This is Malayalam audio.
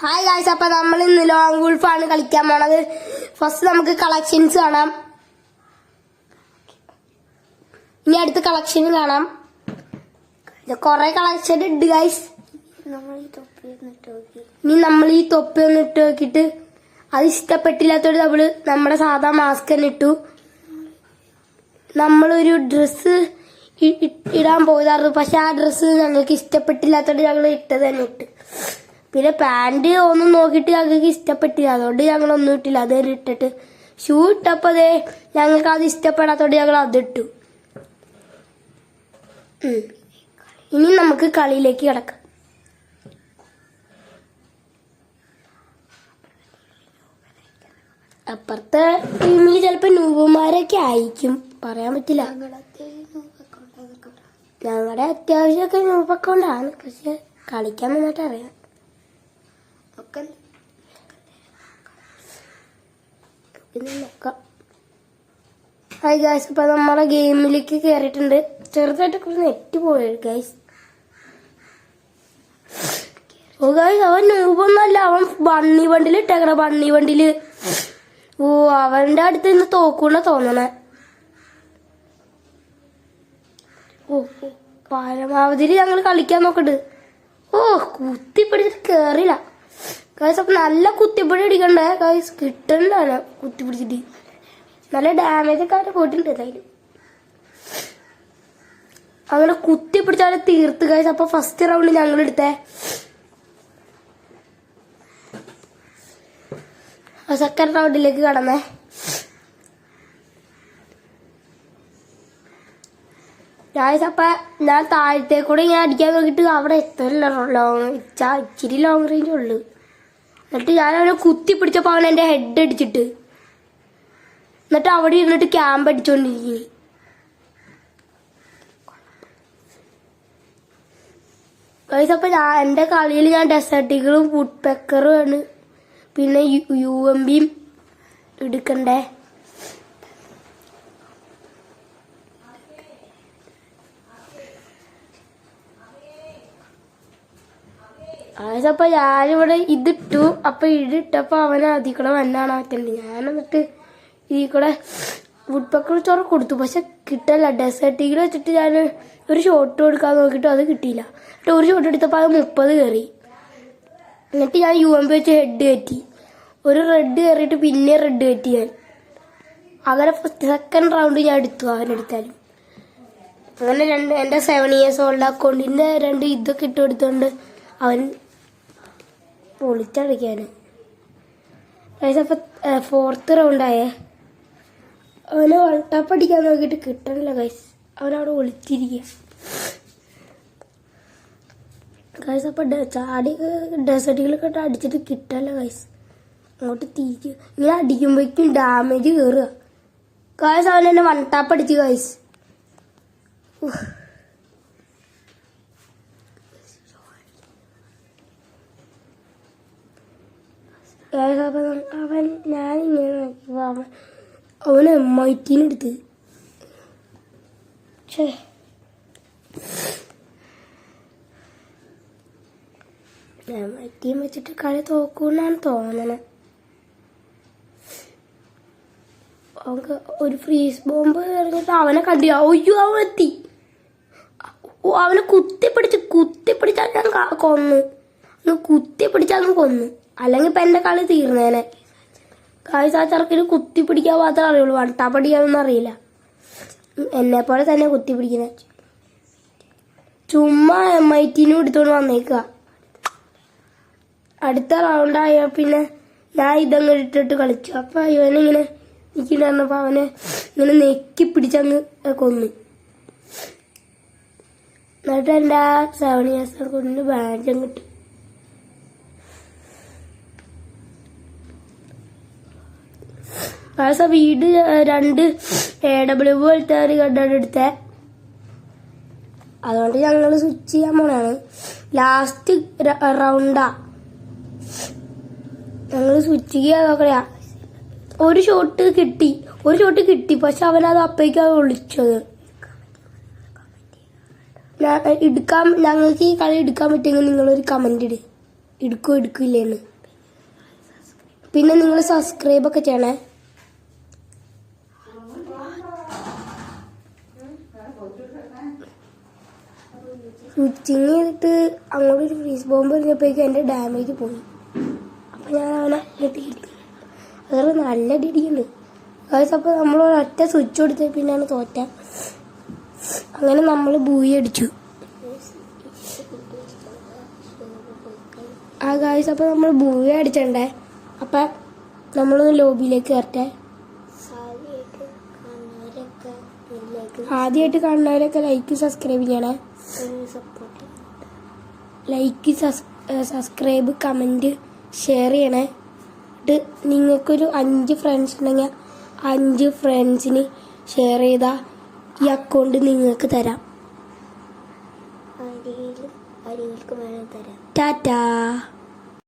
ഹായ് ഗായ്സ്, അപ്പൊ നമ്മൾ ഇന്ന് ലോങ് ഗോൾഫാണ് കളിക്കാൻ പോണത്. ഫസ്റ്റ് നമുക്ക് കളക്ഷൻസ് കാണാം, ഇനി അടുത്ത കളക്ഷൻ കാണാം. കൊറേ കളക്ഷൻ ഉണ്ട് ഗായ്സ്. ഇനി നമ്മൾ ഈ തൊപ്പി ഒന്ന് ഇട്ട് നോക്കിട്ട് അത് ഇഷ്ടപ്പെട്ടില്ലാത്തോട് നമ്മള് നമ്മുടെ സാധാ മാസ്ക് തന്നെ ഇട്ടു. നമ്മളൊരു ഡ്രസ്സ് ഇടാൻ പോയതായിരുന്നു, പക്ഷെ ആ ഡ്രസ്സ് ഞങ്ങൾക്ക് ഇഷ്ടപ്പെട്ടില്ലാത്തോണ്ട് ഞങ്ങൾ ഇട്ടത് തന്നെ ഇട്ട്. പിന്നെ പാന്റ് ഒന്നും നോക്കിയിട്ട് ഞങ്ങൾക്ക് ഇഷ്ടപ്പെട്ടില്ല, അതുകൊണ്ട് ഞങ്ങൾ ഒന്നും ഇട്ടില്ല, അത് ഇട്ടിട്ട് ഷൂ ഇട്ടപ്പോ ഞങ്ങൾക്ക് അത് ഇഷ്ടപ്പെടാത്തോണ്ട് ഞങ്ങൾ അതിട്ടു. ഇനി നമുക്ക് കളിയിലേക്ക് കിടക്കാം. അപ്പുറത്തെ ടീമിൽ ചിലപ്പോ നൂബന്മാരൊക്കെ ആയിരിക്കും, പറയാൻ പറ്റില്ല. ഞങ്ങളുടെ അത്യാവശ്യമൊക്കെ നൂബക്കൊണ്ടാണ്, പക്ഷെ കളിക്കാൻ നന്നായിട്ട് അറിയാം. ഹായ് ഗൈസ്, ഇപ്പൊ നമ്മളെ ഗെയിമിലേക്ക് കേറിയിട്ടുണ്ട്. ചെറുതായിട്ട് കുറച്ച് നെറ്റ് പോയി ഗൈസ്. ഓ ഗൈസ്, അവൻ നൂബൊന്നല്ല, അവൻ ബണ്ണി വണ്ടിയിൽ ഇട്ടേക്കണ. ബണ്ണി വണ്ടിയില് ഓ അവന്റെ അടുത്ത് നിന്ന് തോക്കൂന്ന തോന്നണേ. ഓ പരമാവധി ഞങ്ങൾ കളിക്കാൻ നോക്കണ്ട്. ഓ കുത്തിപ്പിടിച്ചിട്ട് കേറില്ല ഗൈസ്. അപ്പൊ നല്ല കുത്തിപ്പിടി അടിക്കണ്ടേ ഗൈസ്, കിട്ടണ്ടാണ് കുത്തിപ്പിടിച്ചിട്ട്. നല്ല ഡാമേജ് ഒക്കെ അവരെ പോയിട്ടുണ്ട് എന്തായാലും. അങ്ങനെ കുത്തിപ്പിടിച്ചാല് തീർത്ത് ഗൈസ്. അപ്പൊ ഫസ്റ്റ് റൗണ്ട് ഞങ്ങൾ എടുത്തേ. സെക്കൻഡ് റൗണ്ടിലേക്ക് കടന്നേ. ഗൈസ്, അപ്പൊ ഞാൻ താഴത്തേക്കൂടെ ഇങ്ങനെ അടിക്കാൻ നോക്കിട്ട് അവിടെ എത്തല്ല, ഇച്ചിരി ലോങ് റേഞ്ച് ഉള്ളു. എന്നിട്ട് ഞാൻ അവനെ കുത്തി പിടിച്ചപ്പോ അവൻ എന്റെ ഹെഡ് അടിച്ചിട്ട്, എന്നിട്ട് അവിടെ ഇരുന്നിട്ട് ക്യാമ്പ് അടിച്ചോണ്ടിരിക്കുന്നു. ഗൈസ്, അപ്പൊ എന്റെ കളിയിൽ ഞാൻ ഡെസേർട്ടികളും വുഡ് പെക്കറും ആണ്, പിന്നെ UMPയും എടുക്കണ്ടേ. അപ്പൊ ഞാനിവിടെ ഇതിട്ടു. അപ്പൊ ഇതിട്ടപ്പോ അവനെ അതിക്കൂടെ വന്നാണ് ആറ്റണ്ട്. ഞാൻ എന്നിട്ട് ഇതിൽ കൂടെ വുഡ് പെക്കർ ചോറ് കൊടുത്തു, പക്ഷെ കിട്ടല്ല. ഡെസേർട്ടികൾ വെച്ചിട്ട് ഞാൻ ഒരു ഷോട്ട് കൊടുക്കാൻ നോക്കിയിട്ട് അത് കിട്ടിയില്ല. എന്നിട്ട് ഒരു ഷോട്ട് എടുത്തപ്പോ അത് 30 കയറി. എന്നിട്ട് ഞാൻ UMP വെച്ച് ഹെഡ് കയറ്റി, ഒരു റെഡ് കയറിയിട്ട് പിന്നെ റെഡ് കയറ്റി ഞാൻ. അങ്ങനെ സെക്കൻഡ് റൗണ്ട് ഞാൻ എടുത്തു അവനെടുത്താലും. അങ്ങനെ എന്റെ 7 years ഓൾഡ് അക്കൗണ്ടിന്റെ 2 ഇതൊക്കെ ഇട്ട് കൊടുത്തോണ്ട് അവൻ പൊളിച്ചടിക്കാന്. അപ്പൊ ഫോർത്ത് റൗണ്ടായേ. അവനെ വൾട്ടാപ്പ് അടിക്കാൻ നോക്കിയിട്ട് കിട്ടണില്ല ഗൈസ്, അവനവിടെ ഒളിച്ചിരിക്കുക ഗൈസ്. അപ്പൊ ചാടി ഡെസേർട്ടുകളൊക്കെ അടിച്ചിട്ട് കിട്ടല്ല ഗൈസ്. അങ്ങോട്ട് തിരിച്ച് ഇങ്ങനെ അടിക്കുമ്പോഴേക്കും ഡാമേജ് കയറുക ഗൈസ്. അവൻ എന്നെ വൺടാപ്പ് അടിച്ചു ഗൈസ്. അവൻ ഞാനിങ്ങനെ നോക്കിയപ്പോ അവന് MIT-നെടുത്ത്. MIT വെച്ചിട്ട് കളി തോക്കൂന്നാണ് തോന്നണേ. അവർക്ക് ഒരു ഫ്രീസ് ബോംബ് ഇറങ്ങിട്ട് അവനെ കണ്ടില്ല. ഒയ്യോ, അവൻ എത്തി. അവനെ കുത്തിപ്പിടിച്ചാൽ ഞാൻ കൊന്നു. കുത്തിപ്പിടിച്ചാൽ കൊന്നു, അല്ലെങ്കിൽ ഇപ്പൊ എന്റെ കളി തീർന്നേനെ. കാഴ്ച ആ ചെറുക്കിന് കുത്തിപ്പിടിക്കാൻ മാത്രമേ അറിയുള്ളൂ, വട്ടാപ്പടിക്കാനൊന്നും അറിയില്ല. എന്നെ പോലെ തന്നെ കുത്തിപ്പിടിക്കുന്ന ചുമ്മാ MIT-നും എടുത്തോണ്ട് വന്നേക്കുക. അടുത്ത റൗണ്ടായ പിന്നെ ഞാൻ ഇതങ്ങ് ഇട്ടിട്ട് കളിച്ചു. അപ്പൊ ഇവനിങ്ങനെ നിൽക്കണ്ടപ്പോ അവനെ ഇങ്ങനെ നെക്കി പിടിച്ചങ്ങ് കൊന്നു. എന്നിട്ട് എന്റെ ആ 7 years കൊണ്ട് ബാൻഡും കിട്ടി. വീട് 2 AW പോലത്തെ ഒരു ഗഡാണ് എടുത്തേ. അതുകൊണ്ട് ഞങ്ങൾ സ്വിച്ച് ചെയ്യാൻ പോണാണ്. ലാസ്റ്റ് റൗണ്ടാ ഞങ്ങൾ സ്വിച്ച് ചെയ്യാൻ നോക്കണയാ. ഒരു ഷോട്ട് കിട്ടി, പക്ഷെ അവനത് അപ്പേക്കും അത് ഒളിച്ചത്. ഞങ്ങൾക്ക് ഈ കളി എടുക്കാൻ പറ്റുമെങ്കിൽ നിങ്ങളൊരു കമന്റ് എടുക്കോ എടുക്കില്ലേന്ന്. പിന്നെ നിങ്ങൾ സബ്സ്ക്രൈബ് ഒക്കെ ചെയ്യണേ. സ്വിച്ചിങ് ചെയ്തിട്ട് അങ്ങോട്ടൊരു ഫ്രീസ് ബോംബ് എറിഞ്ഞപ്പോഴേക്കും എൻ്റെ ഡാമേജ് പോയി. അപ്പം ഞാൻ അവനെ കിട്ടിയിരുന്നു. അതൊരു നല്ല ഡിടിയുണ്ട്. അപ്പോൾ നമ്മൾ ഒരൊറ്റ സ്വിച്ച് കൊടുത്ത പിന്നെയാണ് തോറ്റ. അങ്ങനെ നമ്മൾ ബൂയി അടിച്ചു. അപ്പോൾ നമ്മൾ ബൂയി അടിച്ചിട്ടുണ്ടേ. അപ്പം നമ്മളൊന്ന് ലോബിയിലേക്ക് കയറട്ടെ. ആദ്യമായിട്ട് കാണുന്നവരൊക്കെ ലൈക്ക് സബ്സ്ക്രൈബ് ചെയ്യണേ. ലൈക്ക് സബ്സ്ക്രൈബ് കമൻറ്റ് ഷെയർ ചെയ്യണേ. എന്നിട്ട് നിങ്ങൾക്കൊരു 5 ഫ്രണ്ട്സ് ഉണ്ടെങ്കിൽ 5 ഫ്രണ്ട്സിന് ഷെയർ ചെയ്താൽ ഈ അക്കൗണ്ട് നിങ്ങൾക്ക് തരാം. ടാറ്റാ.